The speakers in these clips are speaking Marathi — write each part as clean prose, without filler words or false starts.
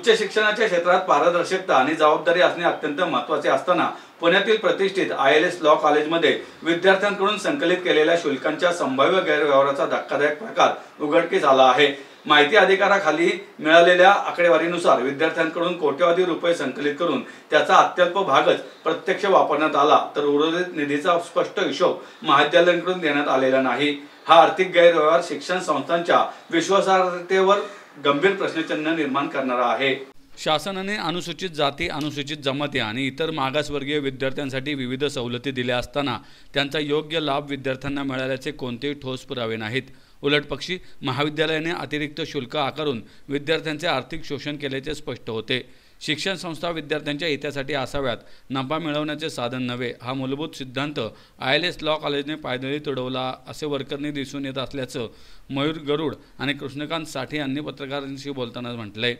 उच्च शिक्षणाच्या क्षेत्रात पारदर्शकता आणि जबाबदारी असणे अत्यंत महत्त्वाचे असताना पुण्यातील प्रतिष्ठित ILS लॉ कॉलेजमध्ये विद्यार्थ्यांकडून संकलित केलेल्या शुल्कांच्या संभाव्य गैरव्यवहाराचा धक्कादायक प्रकार उघडकीस आला आहे। माहिती अधिकाराखाली मिळालेल्या आकडेवारीनुसार विद्यार्थ्यांकडून कोट्यवधी रुपये संकलित करून त्याचा अत्यल्प भागच प्रत्यक्ष वापरण्यात आला, तर उर्वरित निधीचा स्पष्ट हिशोब महाविद्यालयांकडून देण्यात आलेला नाही। हा आर्थिक गैरव्यवहार शिक्षण संस्थांच्या विश्वासार्हतेवर गंभीर प्रश्नचिन्ह निर्माण करणारा आहे। शासनाने अनुसूचित जाती, अनुसूचित जमाती आणि इतर मागासवर्गीय विद्यार्थ्यांसाठी विविध सवलती दिल्या असताना त्यांचा योग्य लाभ विद्यार्थ्यांना मिळाल्याचे कोणतेही ठोस पुरावे नाहीत। उलटपक्षी महाविद्यालयाने अतिरिक्त शुल्क आकारून विद्यार्थ्यांचे आर्थिक शोषण केल्याचे स्पष्ट होते। शिक्षण संस्था विद्यार्थ्यांच्या हितासाठी असाव्यात, नफा मिळवण्याचे साधन नव्हे, हा मूलभूत सिद्धांत ILS लॉ कॉलेजने पायदळी तुडवला असे वरकरणी दिसून येत असल्याचं मयूर गरुड आणि कृष्णकांत साठे यांनी पत्रकारांशी बोलताना म्हटलंय।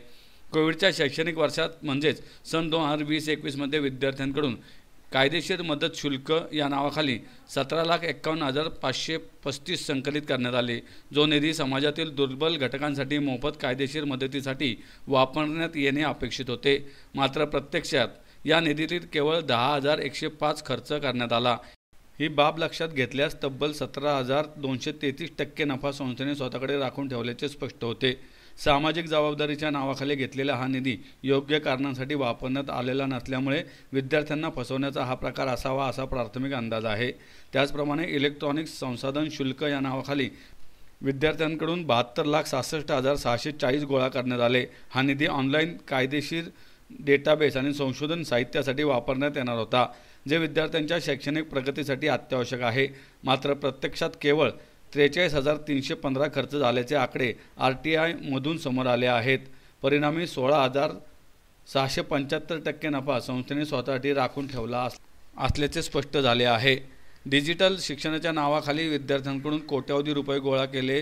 कोविडच्या शैक्षणिक वर्षात म्हणजेच सन 2020-21 मध्ये विद्यार्थ्यांकडून कायदेशीर मदत शुल्क या नावाखाली 17,51,535 संकलित करण्यात आले, जो निधी समाजातील दुर्बल घटकांसाठी मोफत कायदेशीर मदतीसाठी वापरण्यात येणे अपेक्षित होते। मात्र प्रत्यक्षात या निधीतील केवळ 10,105 खर्च करण्यात आला। ही बाब लक्षात घेतल्यास तब्बल 17,233% नफा संस्थेने स्वतःकडे राखून ठेवल्याचे स्पष्ट होते। सामाजिक जबाबदारीच्या नावाखाली घेतलेला हा निधी योग्य कारणांसाठी वापरण्यात आलेला नसल्यामुळे विद्यार्थ्यांना फसवण्याचा हा प्रकार असावा असा प्राथमिक अंदाज आहे। त्याचप्रमाणे इलेक्ट्रॉनिक संसाधन शुल्क या नावाखाली विद्यार्थ्यांकडून 72,66,640 गोळा करण्यात आले। हा निधी ऑनलाईन कायदेशीर डेटाबेस आणि संशोधन साहित्यासाठी वापरण्यात येणार होता, जे विद्यार्थ्यांच्या शैक्षणिक प्रगतीसाठी अत्यावश्यक आहे। मात्र प्रत्यक्षात केवळ 43,315 खर्च झाल्याचे आकडे RTI मधून समोर आले आहेत। परिणामी 16,675% नफा संस्थेने स्वतःसाठी राखून ठेवला असल्याचे स्पष्ट झाले आहे। डिजिटल शिक्षणाच्या नावाखाली विद्यार्थ्यांकडून कोट्यवधी रुपये गोळा केले,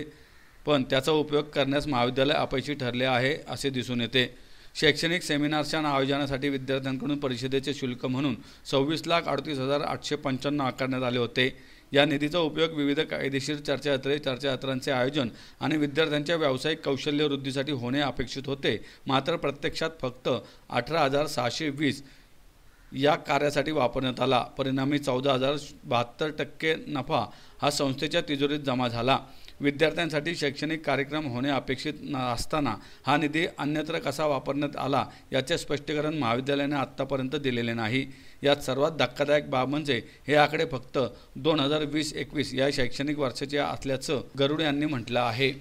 पण त्याचा उपयोग करण्यास महाविद्यालय अपयशी ठरले आहे असे दिसून येते। शैक्षणिक सेमिनार्सच्या आयोजनासाठी विद्यार्थ्यांकडून परिषदेचे शुल्क म्हणून 26,38,895 आकारण्यात आले होते। या निधीचा उपयोग विविध कायदेशीर चर्चासत्रांचे आयोजन आणि विद्यार्थ्यांच्या व्यावसायिक कौशल्य वृद्धीसाठी होणे अपेक्षित होते। मात्र प्रत्यक्षात फक्त 18,620 या कार्यासाठी वापरण्यात आला। परिणामी 14,072% नफा हा संस्थेच्या तिजोरीत जमा झाला। विद्यार्थ्यांसाठी शैक्षणिक कार्यक्रम होणे अपेक्षित असताना हा निधी अन्यत्र कसा वापरण्यात आला याचे स्पष्टीकरण महाविद्यालयाने आत्तापर्यंत दिलेले नाही। यात सर्वात धक्कादायक बाब म्हणजे हे आकडे फक्त 2020-21 या शैक्षणिक वर्षाचे असल्याचं गरुड यांनी म्हटलं आहे।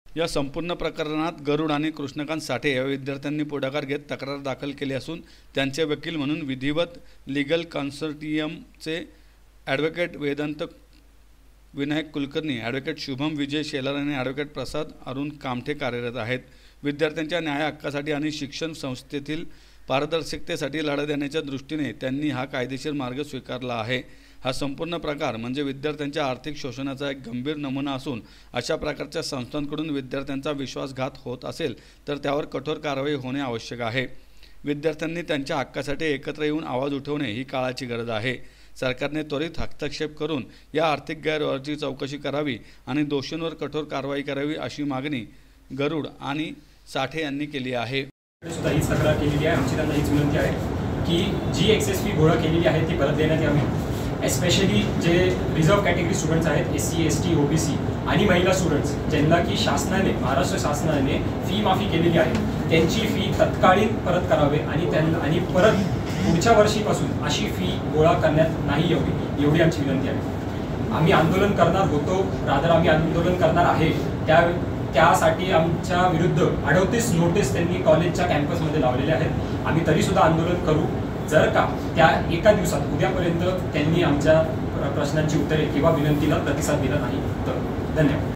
या संपूर्ण प्रकरणात गरुड आणि कृष्णकांत साठे या विद्यार्थ्यांनी पुढाकार घेत तक्रार दाखल केली असून त्यांचे वकील म्हणून विधिवत लीगल कन्सोर्टियमचे ॲडव्होकेट वेदांत विनायक कुलकर्णी, ॲडव्होकेट शुभम विजय शेलार आणि ॲडव्होकेट प्रसाद अरुण कामठे कार्यरत आहेत। विद्यार्थ्यांच्या न्याय हक्कासाठी आणि शिक्षण संस्थेतील पारदर्शकतेसाठी लढा देण्याच्या दृष्टीने त्यांनी हा कायदेशीर मार्ग स्वीकारला आहे। हा संपूर्ण प्रकार म्हणजे विद्यार्थ्यांच्या आर्थिक शोषणाचा एक गंभीर नमुना असून अशा प्रकारच्या संस्थांकडून विद्यार्थ्यांचा विश्वासघात होत असेल तर त्यावर कठोर कारवाई होणे आवश्यक आहे। विद्यार्थ्यांनी त्यांच्या हक्कासाठी एकत्र येऊन आवाज उठवणे ही काळाची गरज आहे। सरकारने त्वरित हस्तक्षेप करून या आर्थिक गैरव्यवहाराची चौकशी करावी आणि दोषींवर कठोर कारवाई करावी अशी मागणी गरुड आणि साठे यांनी केली आहे। सुद्धा हीच तक्रार केलेली आहे। आमची त्यांना हीच विनंती आहे की जी एक्सेस फी गोळा केलेली आहे ती परत देण्यात यावी। एस्पेशली जे रिझर्व कॅटेगरी स्टुडंट्स आहेत, SC, ST, OBC आणि महिला स्टुडंट्स ज्यांना की शासनाने, महाराष्ट्र शासनाने फी माफी केलेली आहे, त्यांची फी तत्कालीन परत करावे आणि परत पुढच्या वर्षीपासून अशी फी गोळा करण्यात नाही यावी, एवढी आमची विनंती आहे। आम्ही आंदोलन करणार होतो, रादर आम्ही आंदोलन करणार आहे। त्यासाठी आमच्या विरुद्ध 38 नोटीस त्यांनी कॉलेजच्या कॅम्पसमध्ये लावलेले आहेत। आम्ही तरीसुद्धा आंदोलन करू जर का त्या एका दिवसात उद्यापर्यंत त्यांनी आमच्या प्रश्नांची उत्तरे किंवा विनंतीला प्रतिसाद दिला नाही तर। धन्यवाद।